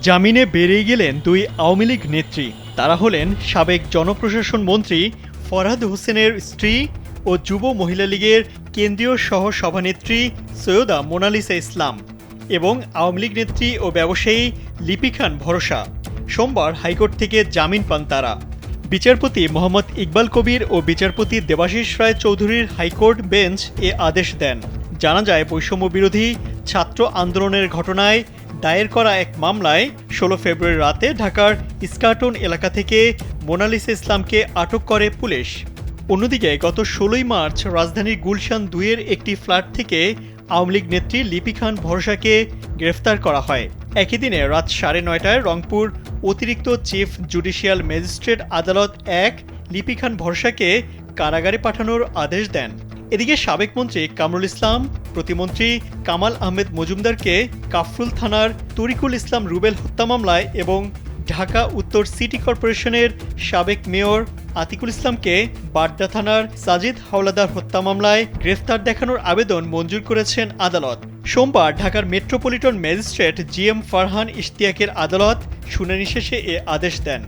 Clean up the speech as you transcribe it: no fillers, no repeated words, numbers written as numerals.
জামিনে বেরিয়ে গেলেন দুই আওয়ামী লীগ নেত্রী। তারা হলেন সাবেক জনপ্রশাসন মন্ত্রী ফরহাদ হোসেনের স্ত্রী ও যুব মহিলা লীগের কেন্দ্রীয় সহ সভানেত্রী সৈয়দা মোনালিসা ইসলাম এবং আওয়ামী লীগ নেত্রী ও ব্যবসায়ী লিপি খান ভরসা। সোমবার হাইকোর্ট থেকে জামিন পান তারা। বিচারপতি মোহাম্মদ ইকবাল কবির ও বিচারপতি দেবাশিস রায় চৌধুরীর হাইকোর্ট বেঞ্চ এ আদেশ দেন। জানা যায়, বৈষম্য বিরোধী ছাত্র আন্দোলনের ঘটনায় দায়ের করা এক মামলায় ১৬ ফেব্রুয়ারি রাতে ঢাকার ইস্কাটন এলাকা থেকে মোনালিসা ইসলামকে আটক করে পুলিশ। অন্যদিকে গত ১৬ই মার্চ রাজধানীর গুলশান ২-এর একটি ফ্ল্যাট থেকে আওয়ামী লীগ নেত্রী লিপি খান ভরসাকে গ্রেফতার করা হয়। একই দিনে রাত ৯:৩০টায় রংপুর অতিরিক্ত চিফ জুডিশিয়াল ম্যাজিস্ট্রেট আদালত ১ লিপি খান ভরসাকে কারাগারে পাঠানোর আদেশ দেন। এদিকে সাবেক মন্ত্রী কামরুল ইসলাম, প্রতিমন্ত্রী কামাল আহমেদ মজুমদারকে কাফরুল থানার তরিকুল ইসলাম রুবেল হত্যা মামলায় এবং ঢাকা উত্তর সিটি কর্পোরেশনের সাবেক মেয়র আতিকুল ইসলামকে বাড্ডা থানার সাজিদ হাওলাদার হত্যা মামলায় গ্রেফতার দেখানোর আবেদন মঞ্জুর করেছেন আদালত। সোমবার ঢাকার metropolitan magistrate G M Farhan ইশতিয়াকের আদালত শুনানি শেষে এ আদেশ দেন।